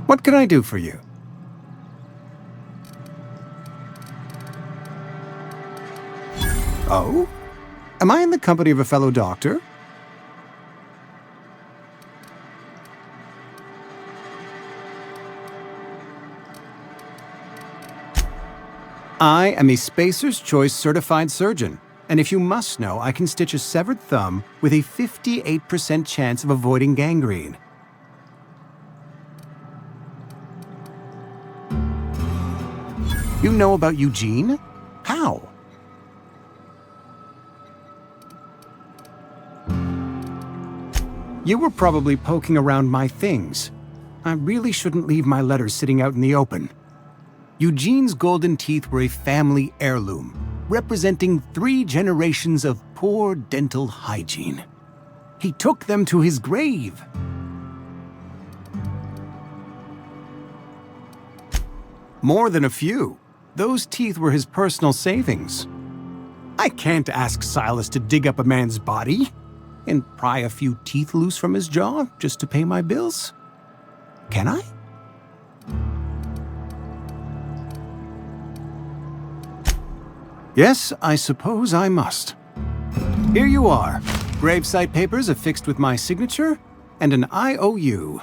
What can I do for you? Oh? Am I in the company of a fellow doctor? I am a Spacer's Choice certified surgeon, and if you must know, I can stitch a severed thumb with a 58% chance of avoiding gangrene. You know about Eugene? How? You were probably poking around my things. I really shouldn't leave my letters sitting out in the open. Eugene's golden teeth were a family heirloom, representing 3 generations of poor dental hygiene. He took them to his grave. More than a few. Those teeth were his personal savings. I can't ask Silas to dig up a man's body and pry a few teeth loose from his jaw just to pay my bills. Can I? Yes, I suppose I must. Here you are. Gravesite papers affixed with my signature and an IOU.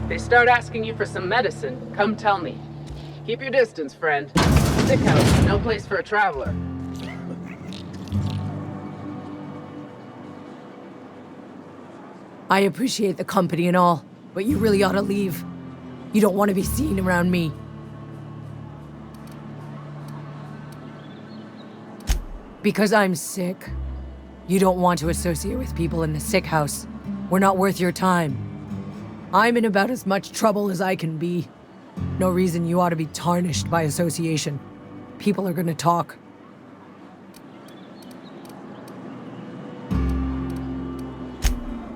They start asking you for some medicine, come tell me. Keep your distance, friend. Sick house, no place for a traveler. I appreciate the company and all, but you really ought to leave. You don't want to be seen around me. Because I'm sick. You don't want to associate with people in the sick house. We're not worth your time. I'm in about as much trouble as I can be. No reason you ought to be tarnished by association. People are gonna talk.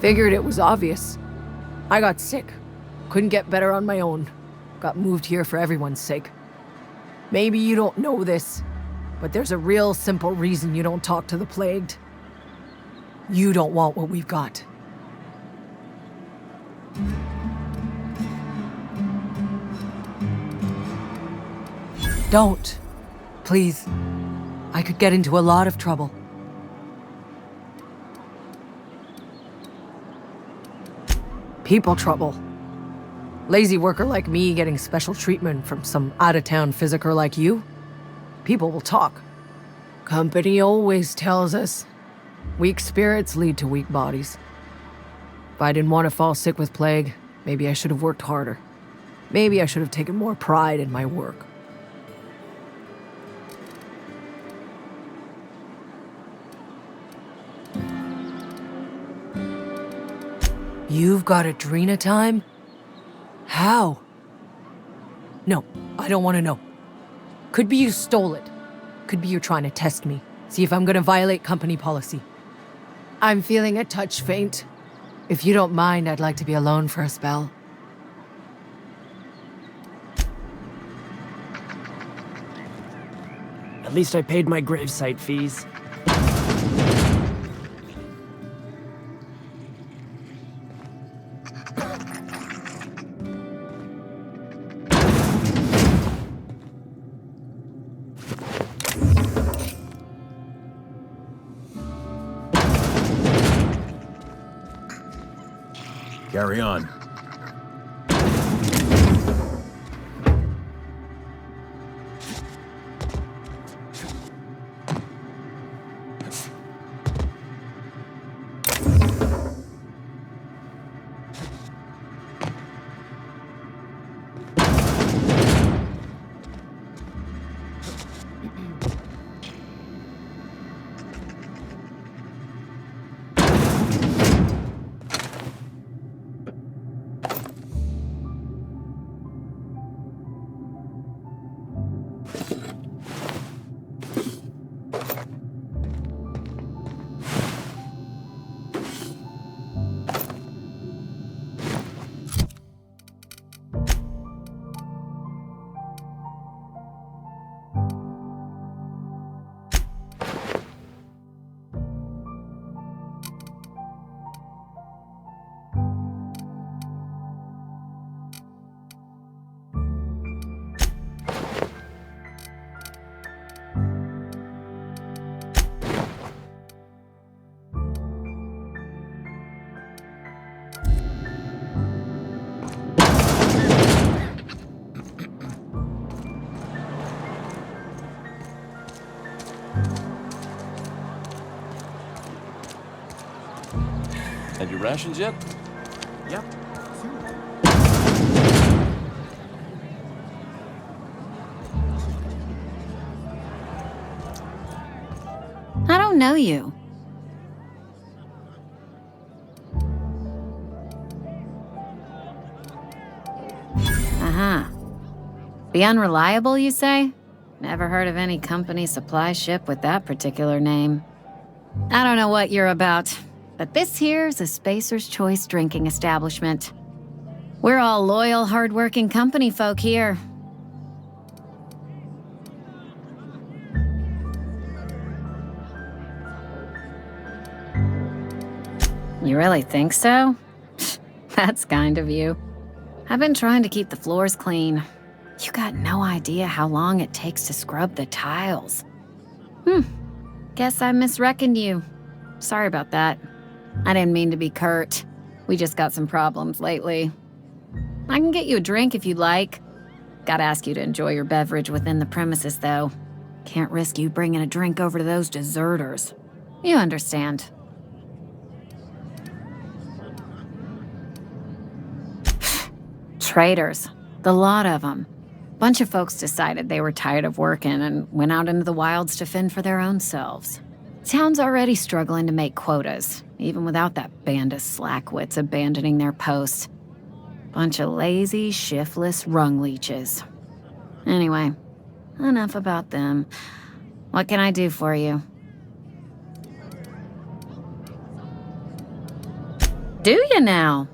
Figured it was obvious. I got sick. Couldn't get better on my own. Got moved here for everyone's sake. Maybe you don't know this, but there's a real simple reason you don't talk to the plagued. You don't want what we've got. Don't. Please. I could get into a lot of trouble. People trouble. Lazy worker like me getting special treatment from some out-of-town physiker like you? People will talk. Company always tells us, weak spirits lead to weak bodies. If I didn't want to fall sick with plague, maybe I should have worked harder. Maybe I should have taken more pride in my work. You've got Adrena time? How? No, I don't want to know. Could be you stole it. Could be you're trying to test me. See if I'm gonna violate company policy. I'm feeling a touch faint. If you don't mind, I'd like to be alone for a spell. At least I paid my gravesite fees. Carry on. rations yet? Yep. I don't know you. Uh-huh. The Unreliable, you say? Never heard of any company supply ship with that particular name. I don't know what you're about, but this here's a Spacer's Choice drinking establishment. We're all loyal, hardworking company folk here. You really think so? That's kind of you. I've been trying to keep the floors clean. You got no idea how long it takes to scrub the tiles. Guess I misreckoned you. Sorry about that. I didn't mean to be curt. We just got some problems lately. I can get you a drink if you'd like. Gotta ask you to enjoy your beverage within the premises, though. Can't risk you bringing a drink over to those deserters. You understand. Traitors. The lot of them. Bunch of folks decided they were tired of working and went out into the wilds to fend for their own selves. Town's already struggling to make quotas, even without that band of slackwits abandoning their posts. Bunch of lazy, shiftless rung leeches. Anyway, enough about them. What can I do for you? Do you now?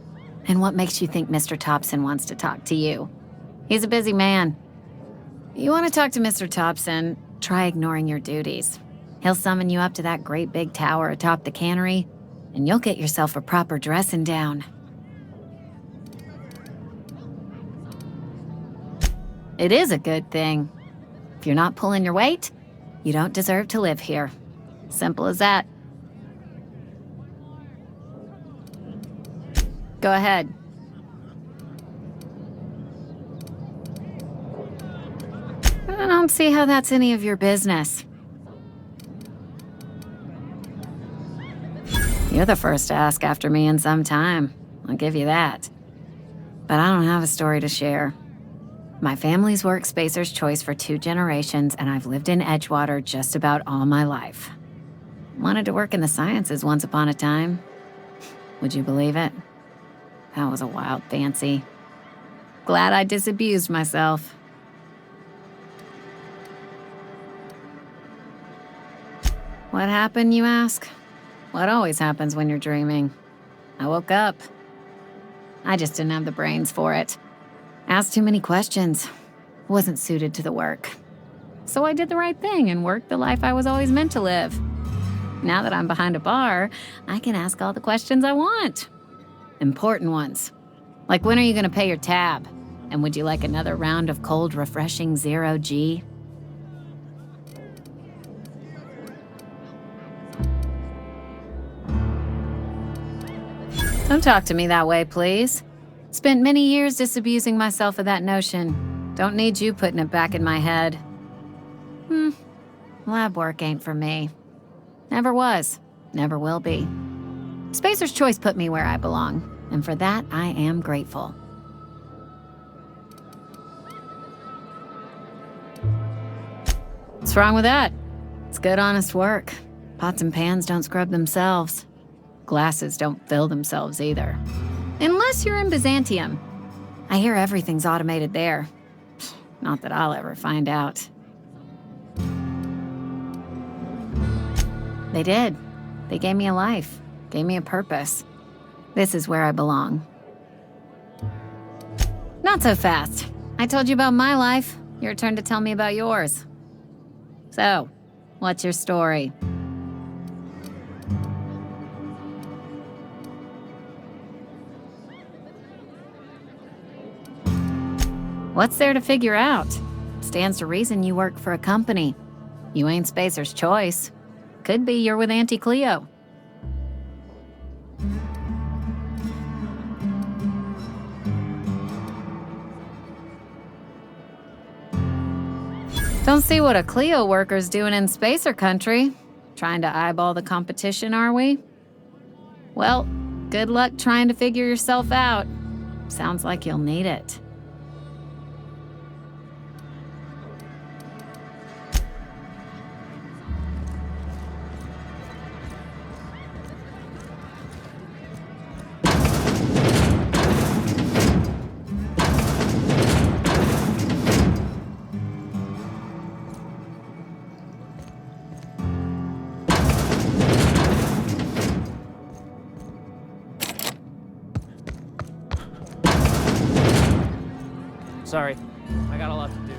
And what makes you think Mr. Thompson wants to talk to you? He's a busy man. You want to talk to Mr. Thompson, try ignoring your duties. He'll summon you up to that great big tower atop the cannery, and you'll get yourself a proper dressing down. It is a good thing. If you're not pulling your weight, you don't deserve to live here. Simple as that. Go ahead. I don't see how that's any of your business. You're the first to ask after me in some time. I'll give you that. But I don't have a story to share. My family's worked Spacer's Choice for 2 generations, and I've lived in Edgewater just about all my life. Wanted to work in the sciences once upon a time. Would you believe it? That was a wild fancy. Glad I disabused myself. What happened, you ask? What always happens when you're dreaming? I woke up. I just didn't have the brains for it. Asked too many questions. Wasn't suited to the work. So I did the right thing and worked the life I was always meant to live. Now that I'm behind a bar, I can ask all the questions I want. Important ones. Like, when are you gonna pay your tab? And would you like another round of cold, refreshing 0G? Don't talk to me that way, please. Spent many years disabusing myself of that notion. Don't need you putting it back in my head. Lab work ain't for me. Never was. Never will be. Spacer's Choice put me where I belong, and for that, I am grateful. What's wrong with that? It's good, honest work. Pots and pans don't scrub themselves. Glasses don't fill themselves either. Unless you're in Byzantium. I hear everything's automated there. Not that I'll ever find out. They did. They gave me a life. Gave me a purpose. This is where I belong. Not so fast. I told you about my life. Your turn to tell me about yours. So, what's your story? What's there to figure out? Stands to reason you work for a company. You ain't Spacer's Choice. Could be you're with Auntie Cleo. Don't see what a Cleo worker's doing in Spacer country. Trying to eyeball the competition, are we? Well, Good luck trying to figure yourself out. Sounds like you'll need it. Sorry, I got a lot to do.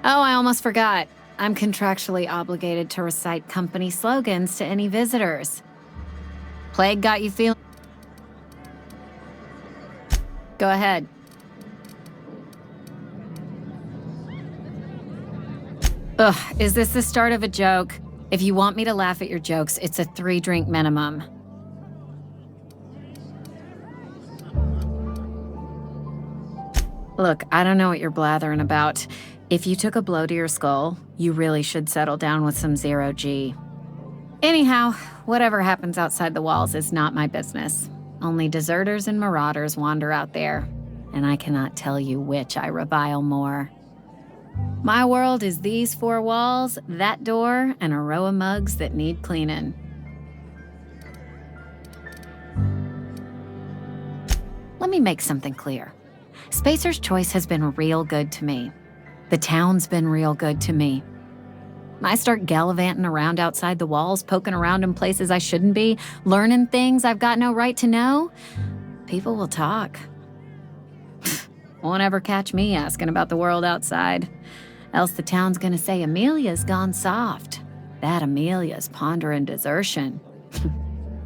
Oh, I almost forgot. I'm contractually obligated to recite company slogans to any visitors. Plague got you feeling? Go ahead. Ugh, is this the start of a joke? If you want me to laugh at your jokes, it's a 3-drink minimum. Look, I don't know what you're blathering about. If you took a blow to your skull, you really should settle down with some zero-G. Anyhow, whatever happens outside the walls is not my business. Only deserters and marauders wander out there, and I cannot tell you which I revile more. My world is these 4 walls, that door, and a row of mugs that need cleaning. Let me make something clear. Spacer's Choice has been real good to me. The town's been real good to me. I start gallivanting around outside the walls, poking around in places I shouldn't be, learning things I've got no right to know. People will talk. Won't ever catch me asking about the world outside. Else the town's gonna say Amelia's gone soft. That Amelia's pondering desertion.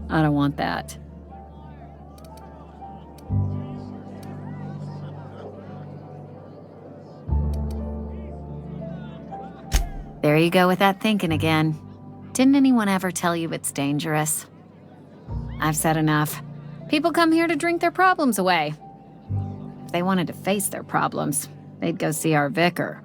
I don't want that. There you go with that thinking again. Didn't anyone ever tell you it's dangerous? I've said enough. People come here to drink their problems away. If they wanted to face their problems, they'd go see our vicar.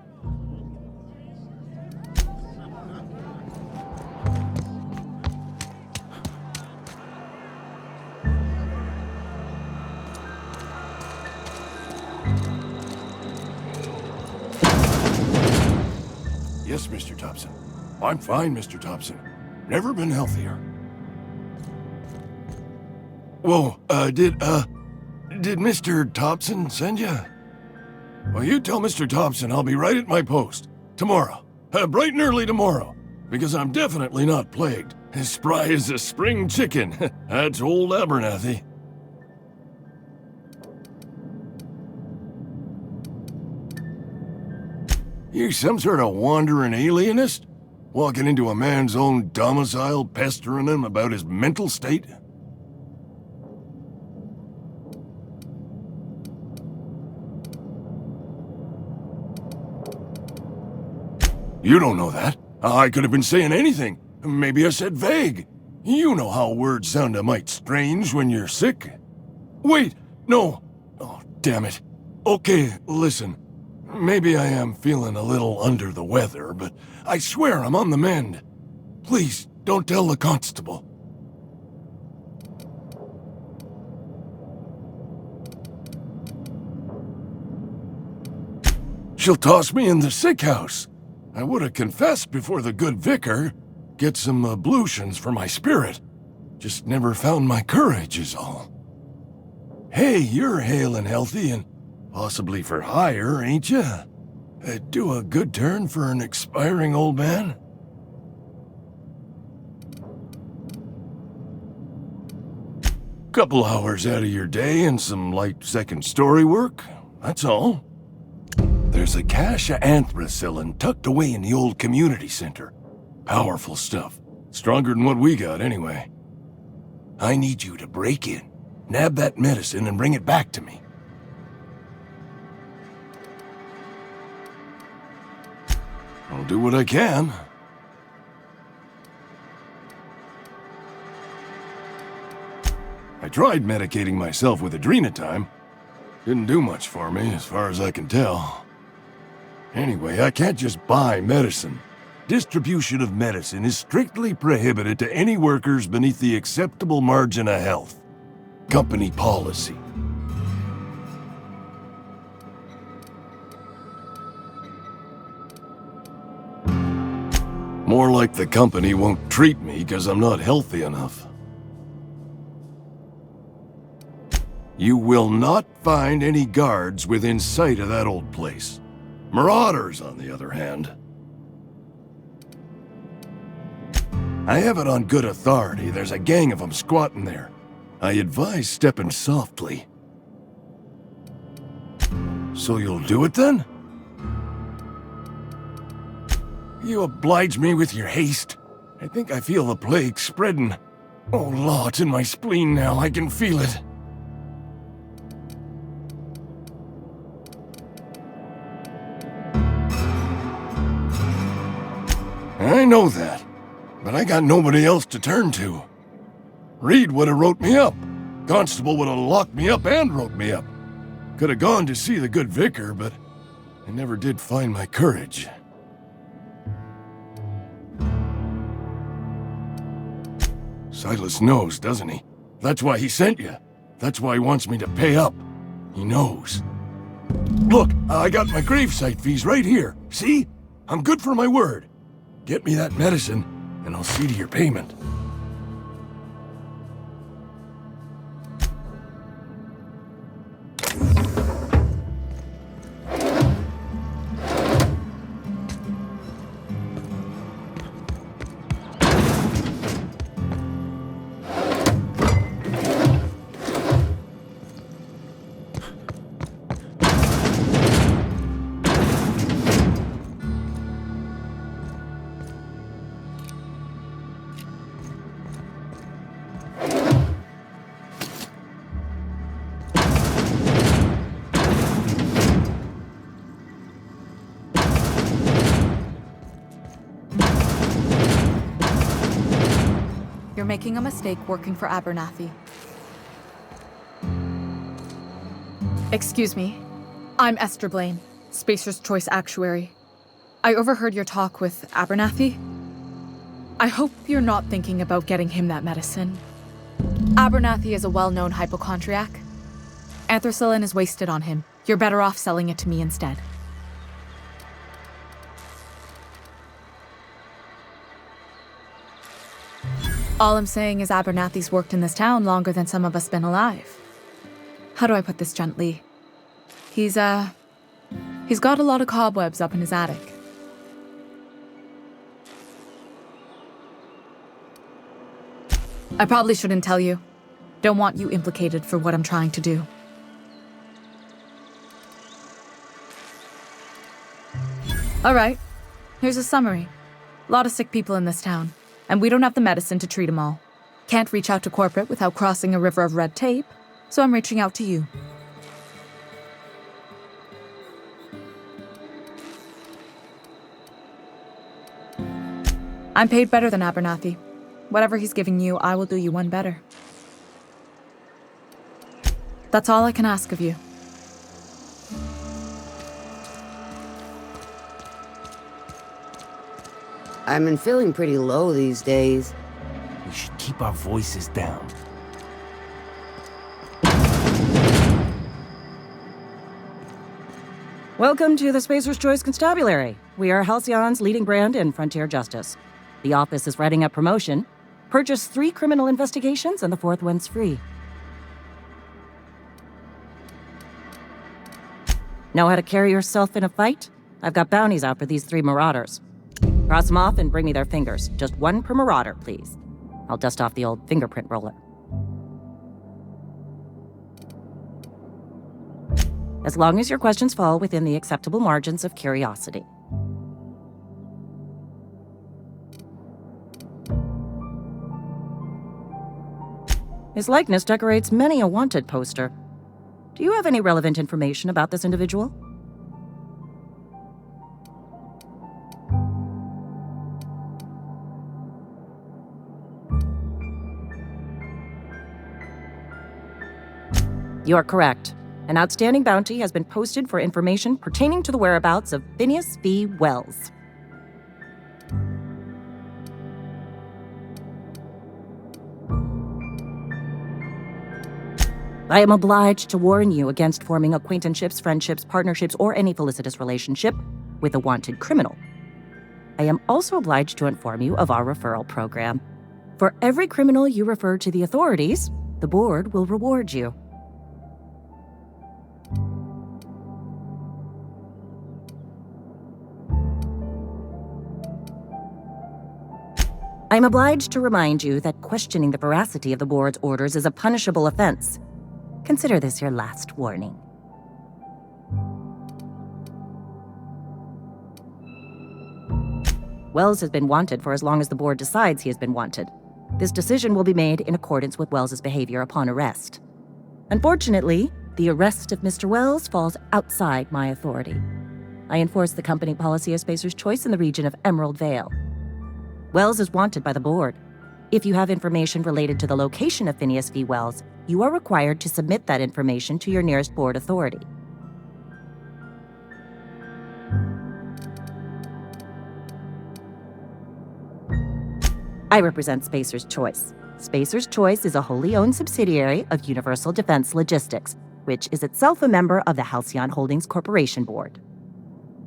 Yes, Mr. Thompson. I'm fine, Mr. Thompson. Never been healthier. Whoa, did Mr. Thompson send you? Well, you tell Mr. Thompson I'll be right at my post. Tomorrow. Bright and early tomorrow. Because I'm definitely not plagued. As spry as a spring chicken. That's old Abernathy. You some sort of wandering alienist? Walking into a man's own domicile, pestering him about his mental state? You don't know that. I could have been saying anything. Maybe I said vague. You know how words sound a mite strange when you're sick. Wait, no. Oh, damn it. Okay, listen. Maybe I am feeling a little under the weather, but I swear I'm on the mend. Please, don't tell the constable. She'll toss me in the sick house. I would have confessed before the good vicar. Get some ablutions for my spirit. Just never found my courage is all. Hey, you're hale and healthy and possibly for hire, ain't you? Do a good turn for an expiring old man? Couple hours out of your day and some light second-story work, that's all. There's a cache of anthracillin tucked away in the old community center. Powerful stuff. Stronger than what we got, anyway. I need you to break in, nab that medicine, and bring it back to me. I'll do what I can. I tried medicating myself with adrenatime. Didn't do much for me, as far as I can tell. Anyway, I can't just buy medicine. Distribution of medicine is strictly prohibited to any workers beneath the acceptable margin of health. Company policy. More like the company won't treat me because I'm not healthy enough. You will not find any guards within sight of that old place. Marauders, on the other hand. I have it on good authority there's a gang of them squatting there. I advise stepping softly. So you'll do it then? You oblige me with your haste. I think I feel the plague spreading. Oh, law, it's in my spleen now. I can feel it. I know that, but I got nobody else to turn to. Reed would have wrote me up. Constable would have locked me up and wrote me up. Could have gone to see the good vicar, but I never did find my courage. Silas knows, doesn't he? That's why he sent you. That's why he wants me to pay up. He knows. Look, I got my gravesite fees right here. See? I'm good for my word. Get me that medicine, and I'll see to your payment. You're making a mistake working for Abernathy. Excuse me. I'm Esther Blaine, Spacer's Choice Actuary. I overheard your talk with Abernathy. I hope you're not thinking about getting him that medicine. Abernathy is a well-known hypochondriac. Anthracillin is wasted on him. You're better off selling it to me instead. All I'm saying is Abernathy's worked in this town longer than some of us been alive. How do I put this gently? He's got a lot of cobwebs up in his attic. I probably shouldn't tell you. Don't want you implicated for what I'm trying to do. All right, here's a summary. A lot of sick people in this town. And we don't have the medicine to treat them all. Can't reach out to corporate without crossing a river of red tape, so I'm reaching out to you. I'm paid better than Abernathy. Whatever he's giving you, I will do you one better. That's all I can ask of you. I've been feeling pretty low these days. We should keep our voices down. Welcome to the Spacer's Choice Constabulary. We are Halcyon's leading brand in frontier justice. The office is writing up promotion. Purchase 3 criminal investigations and the 4th one's free. Know how to carry yourself in a fight? I've got bounties out for these 3 marauders. Cross them off and bring me their fingers. Just 1 per marauder, please. I'll dust off the old fingerprint roller. As long as your questions fall within the acceptable margins of curiosity. His likeness decorates many a wanted poster. Do you have any relevant information about this individual? You are correct. An outstanding bounty has been posted for information pertaining to the whereabouts of Phineas V. Wells. I am obliged to warn you against forming acquaintanceships, friendships, partnerships, or any felicitous relationship with a wanted criminal. I am also obliged to inform you of our referral program. For every criminal you refer to the authorities, the board will reward you. I am obliged to remind you that questioning the veracity of the board's orders is a punishable offense. Consider this your last warning. Wells has been wanted for as long as the board decides he has been wanted. This decision will be made in accordance with Wells's behavior upon arrest. Unfortunately, the arrest of Mr. Wells falls outside my authority. I enforce the company policy of Spacer's Choice in the region of Emerald Vale. Wells is wanted by the board. If you have information related to the location of Phineas V. Wells, you are required to submit that information to your nearest board authority. I represent Spacer's Choice. Spacer's Choice is a wholly owned subsidiary of Universal Defense Logistics, which is itself a member of the Halcyon Holdings Corporation Board.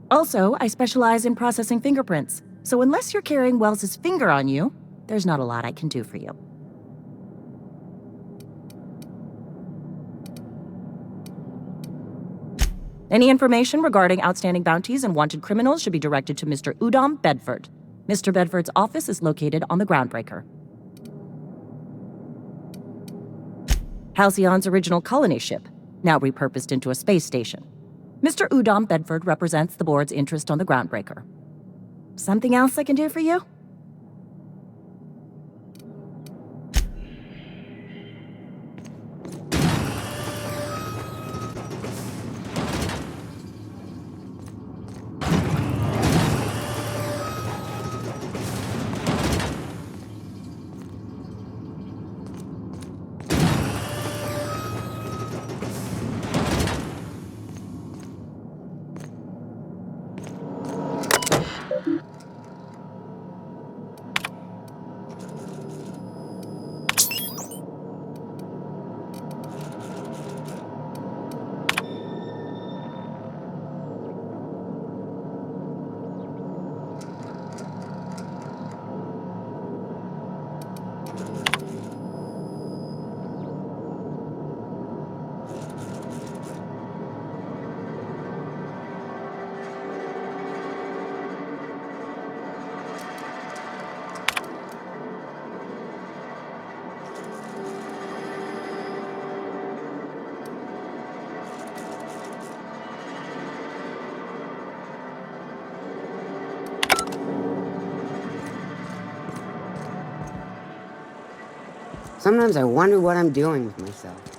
Also, I specialize in processing fingerprints, so unless you're carrying Wells's finger on you, there's not a lot I can do for you. Any information regarding outstanding bounties and wanted criminals should be directed to Mr. Udom Bedford. Mr. Bedford's office is located on the Groundbreaker. Halcyon's original colony ship, now repurposed into a space station. Mr. Udom Bedford represents the board's interest on the Groundbreaker. Something else I can do for you? Sometimes I wonder what I'm doing with myself.